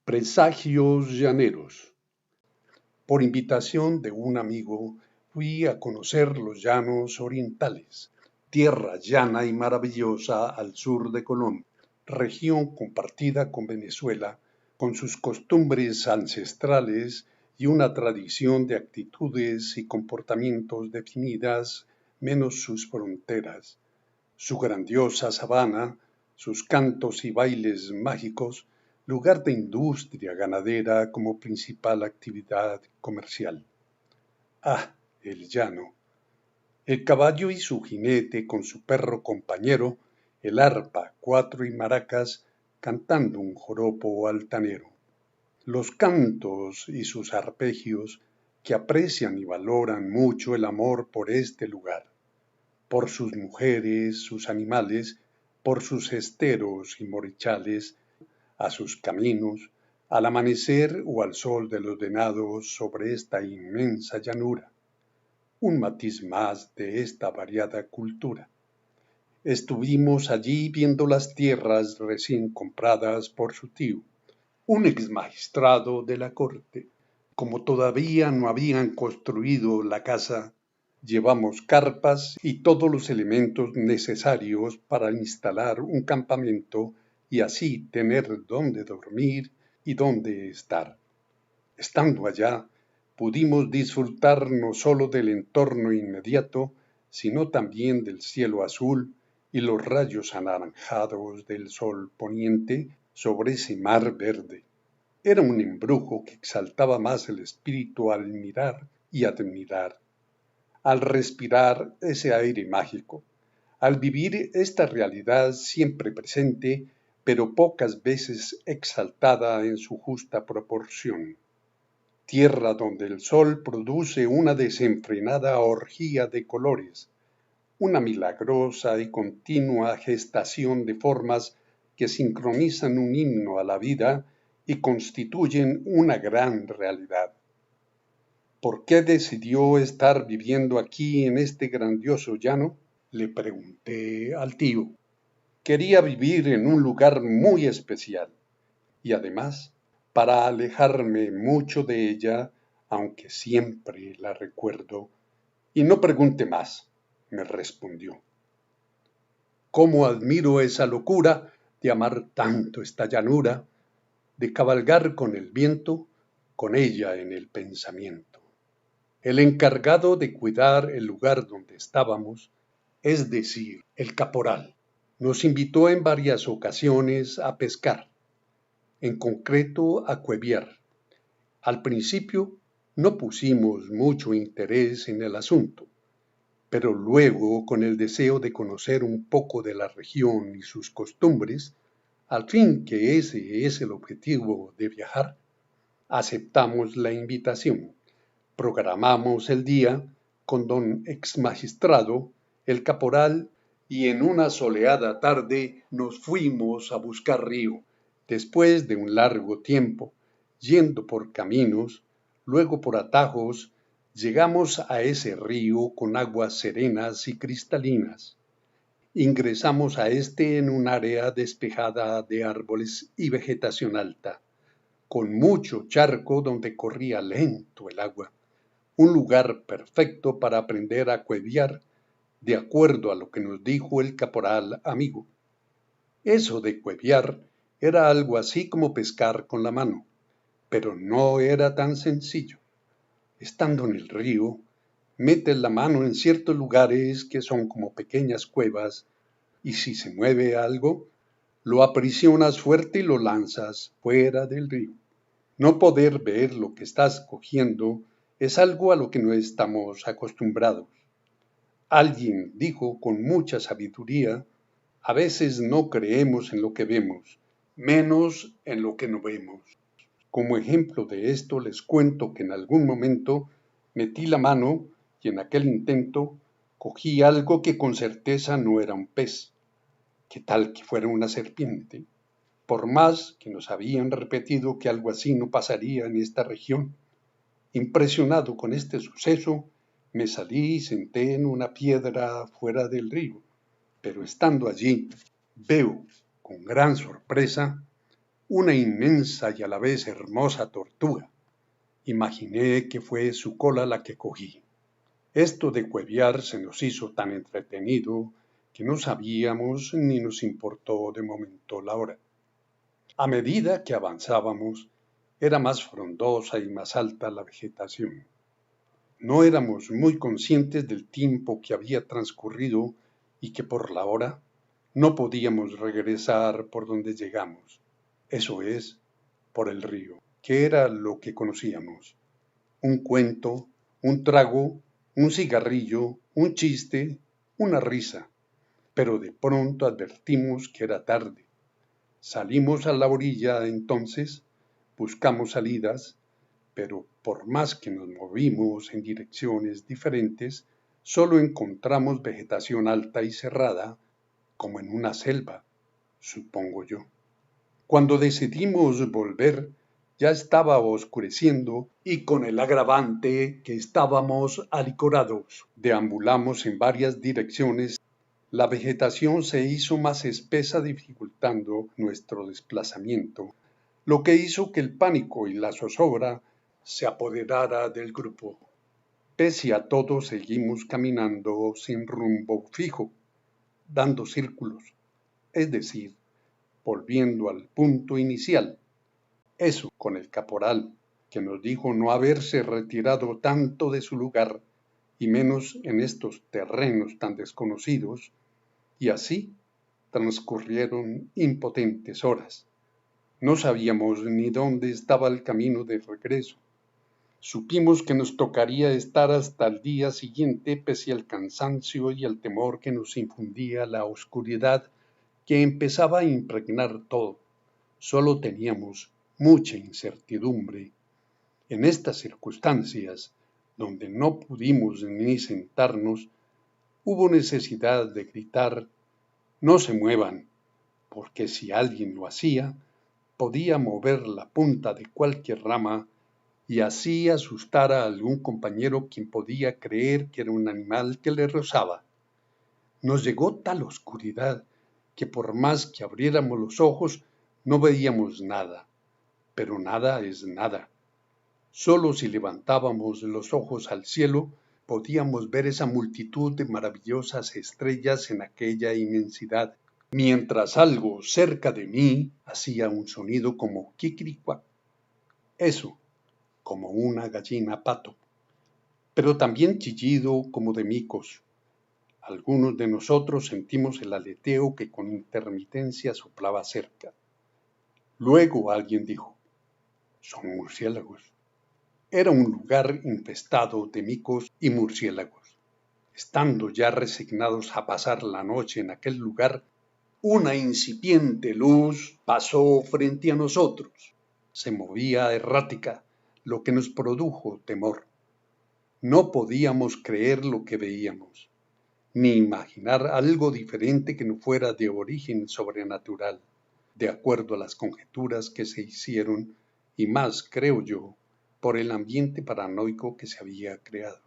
Presagios llaneros. Por invitación de un amigo, fui a conocer los llanos orientales, tierra llana y maravillosa al sur de Colombia, región compartida con Venezuela, con sus costumbres ancestrales y una tradición de actitudes y comportamientos definidas menos sus fronteras. Su grandiosa sabana, sus cantos y bailes mágicos, lugar de industria ganadera como principal actividad comercial. Ah, el llano. El caballo y su jinete con su perro compañero, el arpa, cuatro y maracas, cantando un joropo altanero. Los cantos y sus arpegios que aprecian y valoran mucho el amor por este lugar, por sus mujeres, sus animales, por sus esteros y morichales, a sus caminos, al amanecer o al sol de los venados sobre esta inmensa llanura. Un matiz más de esta variada cultura. Estuvimos allí viendo las tierras recién compradas por su tío, un ex magistrado de la corte. Como todavía no habían construido la casa, llevamos carpas y todos los elementos necesarios para instalar un campamento y así tener dónde dormir y dónde estar. Estando allá, pudimos disfrutar no solo del entorno inmediato, sino también del cielo azul y los rayos anaranjados del sol poniente sobre ese mar verde. Era un embrujo que exaltaba más el espíritu al mirar y admirar, al respirar ese aire mágico, al vivir esta realidad siempre presente, pero pocas veces exaltada en su justa proporción. Tierra donde el sol produce una desenfrenada orgía de colores, una milagrosa y continua gestación de formas que sincronizan un himno a la vida y constituyen una gran realidad. ¿Por qué decidió estar viviendo aquí en este grandioso llano? Le pregunté al tío. Quería vivir en un lugar muy especial y además para alejarme mucho de ella, aunque siempre la recuerdo. Y no pregunte más, me respondió. ¿Cómo admiro esa locura de amar tanto esta llanura, de cabalgar con el viento, con ella en el pensamiento? El encargado de cuidar el lugar donde estábamos, es decir, el caporal, nos invitó en varias ocasiones a pescar, en concreto a cueviar. Al principio no pusimos mucho interés en el asunto, pero luego, con el deseo de conocer un poco de la región y sus costumbres, al fin que ese es el objetivo de viajar, aceptamos la invitación. Programamos el día con don ex magistrado, el caporal, y en una soleada tarde nos fuimos a buscar río, después de un largo tiempo, yendo por caminos, luego por atajos, llegamos a ese río con aguas serenas y cristalinas. Ingresamos a este en un área despejada de árboles y vegetación alta, con mucho charco donde corría lento el agua, un lugar perfecto para aprender a cueviar, de acuerdo a lo que nos dijo el caporal amigo. Eso de cueviar era algo así como pescar con la mano, pero no era tan sencillo. Estando en el río, metes la mano en ciertos lugares que son como pequeñas cuevas, y si se mueve algo, lo aprisionas fuerte y lo lanzas fuera del río. No poder ver lo que estás cogiendo es algo a lo que no estamos acostumbrados. Alguien dijo con mucha sabiduría, a veces no creemos en lo que vemos, menos en lo que no vemos. Como ejemplo de esto les cuento que en algún momento metí la mano y en aquel intento cogí algo que con certeza no era un pez. ¿Qué tal que fuera una serpiente? Por más que nos habían repetido que algo así no pasaría en esta región. Impresionado con este suceso, me salí y senté en una piedra fuera del río, pero estando allí, veo, con gran sorpresa, una inmensa y a la vez hermosa tortuga. Imaginé que fue su cola la que cogí. Esto de cueviar se nos hizo tan entretenido que no sabíamos ni nos importó de momento la hora. A medida que avanzábamos, era más frondosa y más alta la vegetación. No éramos muy conscientes del tiempo que había transcurrido y que por la hora no podíamos regresar por donde llegamos, eso es, por el río, que era lo que conocíamos. Un cuento, un trago, un cigarrillo, un chiste, una risa. Pero de pronto advertimos que era tarde. Salimos a la orilla entonces, buscamos salidas, pero por más que nos movimos en direcciones diferentes, solo encontramos vegetación alta y cerrada, como en una selva, supongo yo. Cuando decidimos volver, ya estaba oscureciendo y con el agravante que estábamos alicorados. Deambulamos en varias direcciones. La vegetación se hizo más espesa dificultando nuestro desplazamiento, lo que hizo que el pánico y la zozobra se apoderara del grupo. Pese a todo seguimos caminando sin rumbo fijo, dando círculos, es decir, volviendo al punto inicial. Eso con el caporal, que nos dijo no haberse retirado tanto de su lugar, y menos en estos terrenos tan desconocidos, y así transcurrieron impotentes horas. No sabíamos ni dónde estaba el camino de regreso. Supimos que nos tocaría estar hasta el día siguiente pese al cansancio y al temor que nos infundía la oscuridad que empezaba a impregnar todo. Solo teníamos mucha incertidumbre. En estas circunstancias, donde no pudimos ni sentarnos, hubo necesidad de gritar: no se muevan, porque si alguien lo hacía, podía mover la punta de cualquier rama y así asustar a algún compañero quien podía creer que era un animal que le rozaba. Nos llegó tal oscuridad que por más que abriéramos los ojos no veíamos nada, pero nada es nada. Solo si levantábamos los ojos al cielo podíamos ver esa multitud de maravillosas estrellas en aquella inmensidad, mientras algo cerca de mí hacía un sonido como quiquiricuac. Eso, como una gallina pato, pero también chillido como de micos. Algunos de nosotros sentimos el aleteo que con intermitencia soplaba cerca. Luego alguien dijo: son murciélagos. Era un lugar infestado de micos y murciélagos. Estando ya resignados a pasar la noche en aquel lugar, una incipiente luz pasó frente a nosotros. Se movía errática, lo que nos produjo temor. No podíamos creer lo que veíamos, ni imaginar algo diferente que no fuera de origen sobrenatural, de acuerdo a las conjeturas que se hicieron, y más, creo yo, por el ambiente paranoico que se había creado.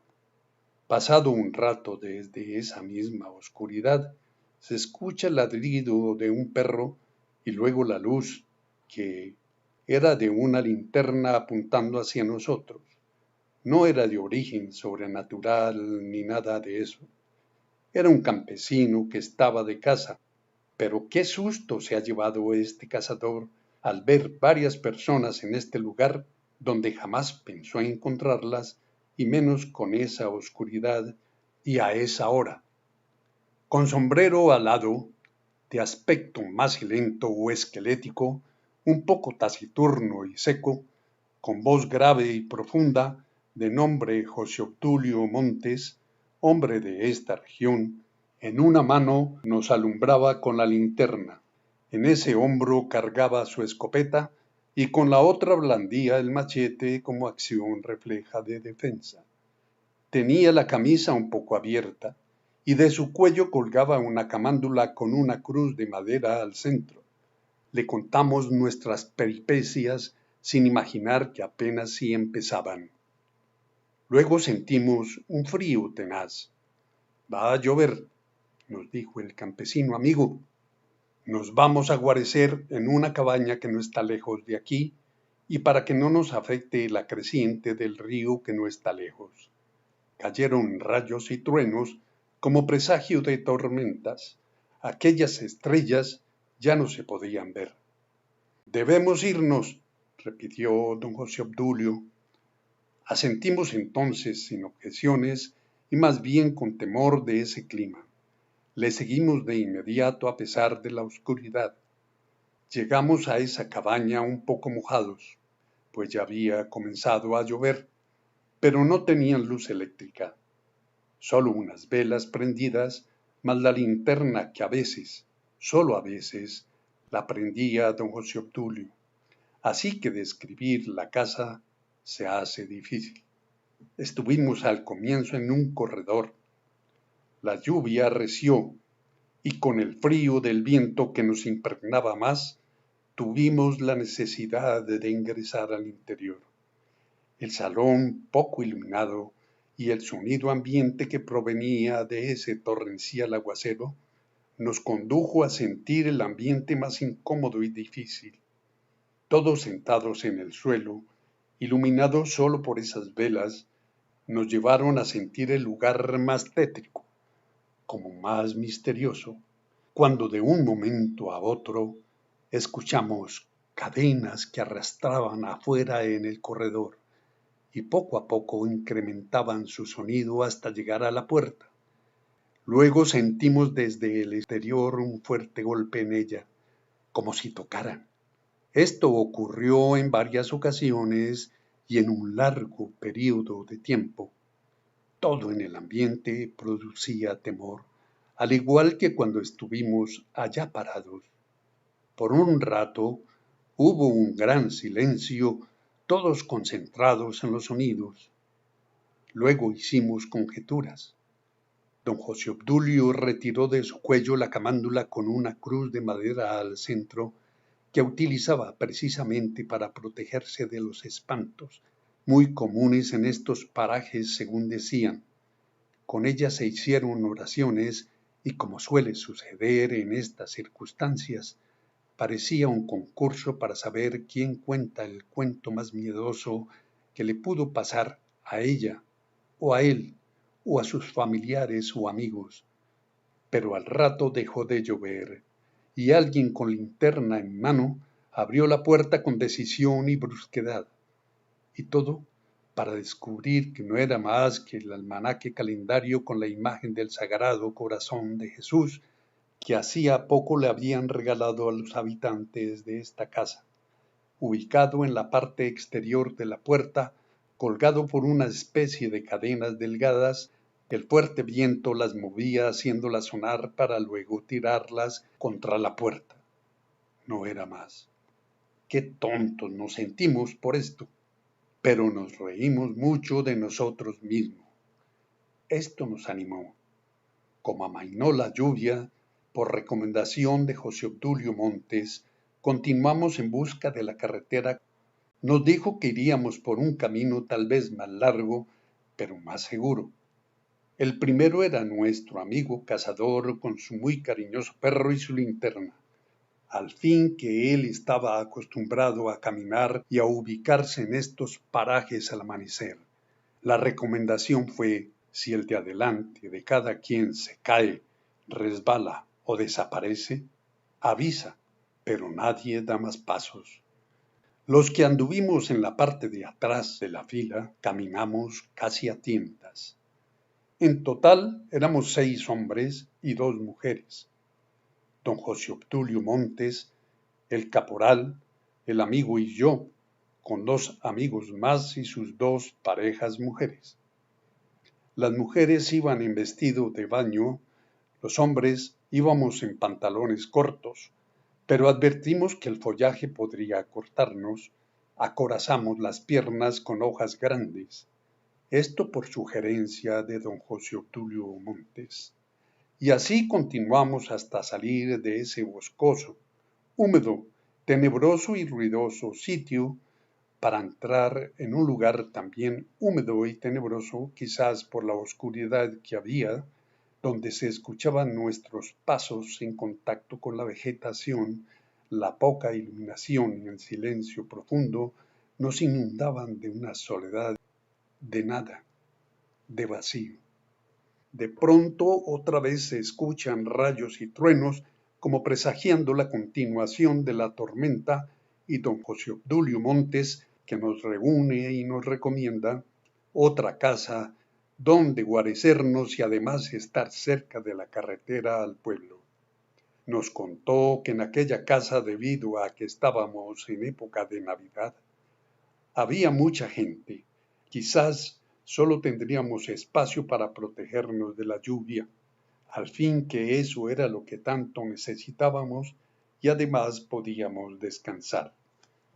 Pasado un rato desde esa misma oscuridad, se escucha el ladrido de un perro y luego la luz, que era de una linterna apuntando hacia nosotros. No era de origen sobrenatural ni nada de eso. Era un campesino que estaba de caza, pero qué susto se ha llevado este cazador al ver varias personas en este lugar donde jamás pensó encontrarlas, y menos con esa oscuridad y a esa hora. Con sombrero alado, de aspecto macilento o esquelético, un poco taciturno y seco, con voz grave y profunda, de nombre José Obdulio Montes, hombre de esta región, en una mano nos alumbraba con la linterna, en ese hombro cargaba su escopeta y con la otra blandía el machete como acción refleja de defensa. Tenía la camisa un poco abierta y de su cuello colgaba una camándula con una cruz de madera al centro. Le contamos nuestras peripecias sin imaginar que apenas si empezaban. Luego sentimos un frío tenaz. Va a llover, nos dijo el campesino amigo. Nos vamos a guarecer en una cabaña que no está lejos de aquí y para que no nos afecte la creciente del río que no está lejos. Cayeron rayos y truenos como presagio de tormentas. Aquellas estrellas ya no se podían ver. Debemos irnos, repitió don José Obdulio. Asentimos entonces sin objeciones y más bien con temor de ese clima. Le seguimos de inmediato a pesar de la oscuridad. Llegamos a esa cabaña un poco mojados, pues ya había comenzado a llover, pero no tenían luz eléctrica, solo unas velas prendidas, más la linterna que a veces, solo a veces, la prendía don José Obdulio. Así que describir la casa se hace difícil. Estuvimos al comienzo en un corredor. La lluvia arreció y con el frío del viento que nos impregnaba más, tuvimos la necesidad de ingresar al interior. El salón poco iluminado y el sonido ambiente que provenía de ese torrencial aguacero nos condujo a sentir el ambiente más incómodo y difícil. Todos sentados en el suelo, iluminados solo por esas velas, nos llevaron a sentir el lugar más tétrico, como más misterioso, cuando de un momento a otro escuchamos cadenas que arrastraban afuera en el corredor y poco a poco incrementaban su sonido hasta llegar a la puerta. Luego sentimos desde el exterior un fuerte golpe en ella, como si tocaran. Esto ocurrió en varias ocasiones y en un largo período de tiempo. Todo en el ambiente producía temor, al igual que cuando estuvimos allá parados. Por un rato hubo un gran silencio, todos concentrados en los sonidos. Luego hicimos conjeturas. Don José Obdulio retiró de su cuello la camándula con una cruz de madera al centro que utilizaba precisamente para protegerse de los espantos, muy comunes en estos parajes según decían. Con ella se hicieron oraciones y, como suele suceder en estas circunstancias, parecía un concurso para saber quién cuenta el cuento más miedoso que le pudo pasar a ella, o a él, o a sus familiares o amigos. Pero al rato dejó de llover, y alguien con linterna en mano abrió la puerta con decisión y brusquedad. Y todo para descubrir que no era más que el almanaque calendario con la imagen del Sagrado Corazón de Jesús que hacía poco le habían regalado a los habitantes de esta casa, ubicado en la parte exterior de la puerta, colgado por una especie de cadenas delgadas. El fuerte viento las movía haciéndolas sonar para luego tirarlas contra la puerta. No era más. Qué tontos nos sentimos por esto, pero nos reímos mucho de nosotros mismos. Esto nos animó. Como amainó la lluvia, por recomendación de José Obdulio Montes, continuamos en busca de la carretera. Nos dijo que iríamos por un camino tal vez más largo, pero más seguro. El primero era nuestro amigo cazador con su muy cariñoso perro y su linterna. Al fin que él estaba acostumbrado a caminar y a ubicarse en estos parajes al amanecer. La recomendación fue, si el de adelante de cada quien se cae, resbala o desaparece, avisa, pero nadie da más pasos. Los que anduvimos en la parte de atrás de la fila caminamos casi a tientas. En total éramos 6 hombres y 2 mujeres. Don José Obdulio Montes, el caporal, el amigo y yo, con 2 amigos más y sus 2 parejas mujeres. Las mujeres iban en vestido de baño, los hombres íbamos en pantalones cortos, pero advertimos que el follaje podría cortarnos, acorazamos las piernas con hojas grandes. Esto por sugerencia de don José Obdulio Montes. Y así continuamos hasta salir de ese boscoso, húmedo, tenebroso y ruidoso sitio para entrar en un lugar también húmedo y tenebroso, quizás por la oscuridad que había, donde se escuchaban nuestros pasos en contacto con la vegetación, la poca iluminación y el silencio profundo nos inundaban de una soledad de nada, de vacío. De pronto otra vez se escuchan rayos y truenos como presagiando la continuación de la tormenta y don José Obdulio Montes, que nos reúne y nos recomienda otra casa donde guarecernos y además estar cerca de la carretera al pueblo. Nos contó que en aquella casa, debido a que estábamos en época de Navidad, había mucha gente. Quizás solo tendríamos espacio para protegernos de la lluvia, al fin que eso era lo que tanto necesitábamos y además podíamos descansar.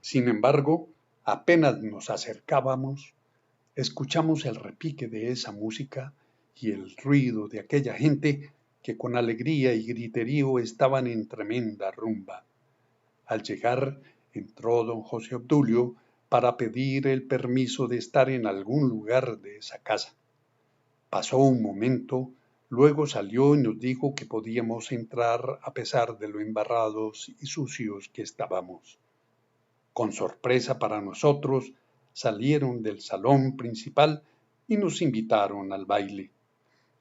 Sin embargo, apenas nos acercábamos, escuchamos el repique de esa música y el ruido de aquella gente que con alegría y griterío estaban en tremenda rumba. Al llegar, entró don José Obdulio para pedir el permiso de estar en algún lugar de esa casa. Pasó un momento, luego salió y nos dijo que podíamos entrar a pesar de lo embarrados y sucios que estábamos. Con sorpresa para nosotros, salieron del salón principal y nos invitaron al baile.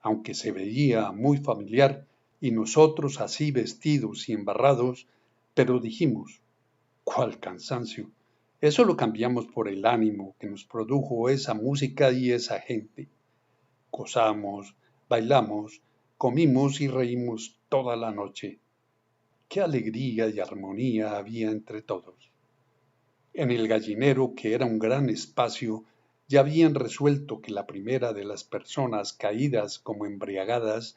Aunque se veía muy familiar y nosotros así vestidos y embarrados, pero dijimos, ¿cuál cansancio? Eso lo cambiamos por el ánimo que nos produjo esa música y esa gente. Gozamos, bailamos, comimos y reímos toda la noche. Qué alegría y armonía había entre todos. En el gallinero, que era un gran espacio, ya habían resuelto que la primera de las personas caídas como embriagadas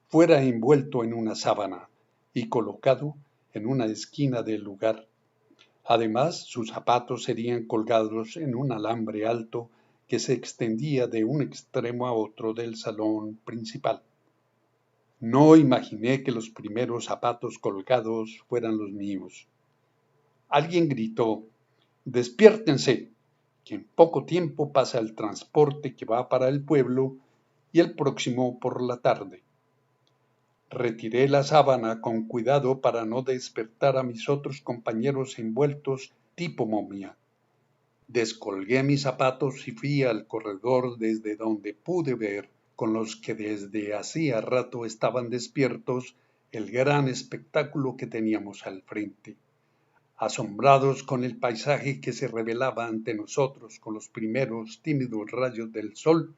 fuera envuelto en una sábana y colocado en una esquina del lugar. Además, sus zapatos serían colgados en un alambre alto que se extendía de un extremo a otro del salón principal. No imaginé que los primeros zapatos colgados fueran los míos. Alguien gritó, «Despiértense, que en poco tiempo pasa el transporte que va para el pueblo y el próximo por la tarde». Retiré la sábana con cuidado para no despertar a mis otros compañeros envueltos tipo momia. Descolgué mis zapatos y fui al corredor desde donde pude ver, con los que desde hacía rato estaban despiertos, el gran espectáculo que teníamos al frente. Asombrados con el paisaje que se revelaba ante nosotros con los primeros tímidos rayos del sol,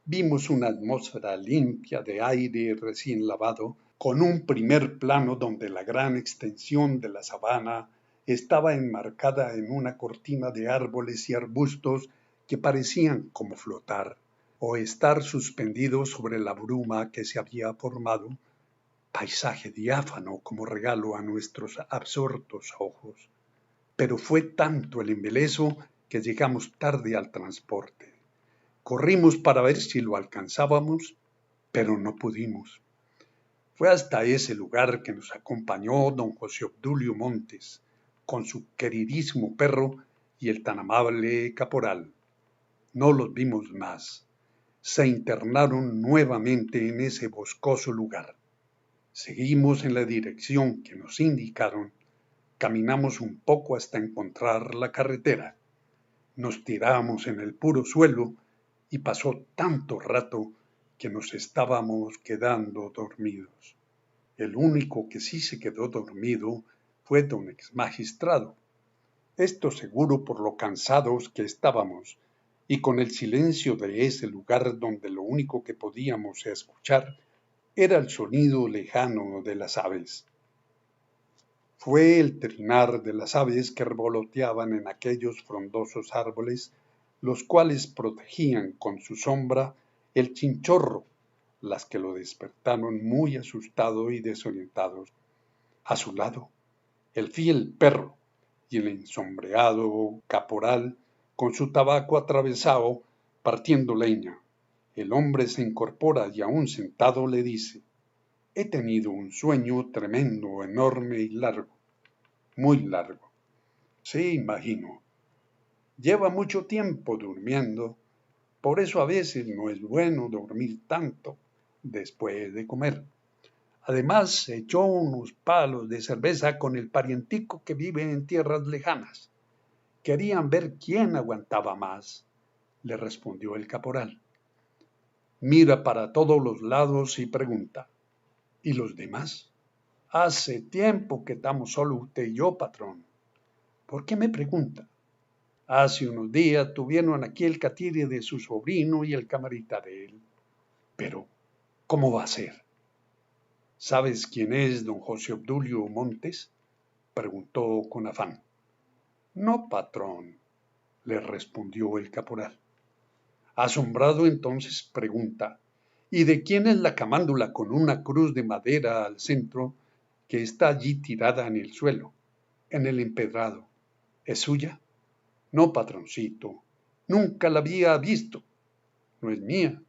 vimos una atmósfera limpia de aire recién lavado, con un primer plano donde la gran extensión de la sabana estaba enmarcada en una cortina de árboles y arbustos que parecían como flotar o estar suspendidos sobre la bruma que se había formado, paisaje diáfano como regalo a nuestros absortos ojos. Pero fue tanto el embeleso que llegamos tarde al transporte. Corrimos para ver si lo alcanzábamos, pero no pudimos. Fue hasta ese lugar que nos acompañó don José Obdulio Montes, con su queridísimo perro y el tan amable caporal. No los vimos más. Se internaron nuevamente en ese boscoso lugar. Seguimos en la dirección que nos indicaron. Caminamos un poco hasta encontrar la carretera. Nos tiramos en el puro suelo y pasó tanto rato que nos estábamos quedando dormidos. El único que sí se quedó dormido fue don ex magistrado. Esto seguro por lo cansados que estábamos y con el silencio de ese lugar donde lo único que podíamos escuchar era el sonido lejano de las aves. Fue el trinar de las aves que revoloteaban en aquellos frondosos árboles, los cuales protegían con su sombra el chinchorro, las que lo despertaron muy asustado y desorientado. A su lado, el fiel perro y el ensombreado caporal con su tabaco atravesado partiendo leña. El hombre se incorpora y aún sentado le dice, «He tenido un sueño tremendo, enorme y largo, muy largo». Sí, imagino. Lleva mucho tiempo durmiendo, por eso a veces no es bueno dormir tanto. después de comer. Además, echó unos palos de cerveza con el parientico que vive en tierras lejanas. Querían ver quién aguantaba más, le respondió el caporal. Mira para todos los lados y pregunta, ¿y los demás? Hace tiempo que estamos solo usted y yo, patrón. ¿Por qué me pregunta? Hace unos días tuvieron aquí el catire de su sobrino y el camarita de él. Pero, ¿cómo va a ser? ¿Sabes quién es don José Obdulio Montes? Preguntó con afán. No, patrón, le respondió el caporal. Asombrado entonces pregunta, ¿y de quién es la camándula con una cruz de madera al centro que está allí tirada en el suelo, en el empedrado? ¿Es suya? No, patroncito, nunca la había visto. No es mía,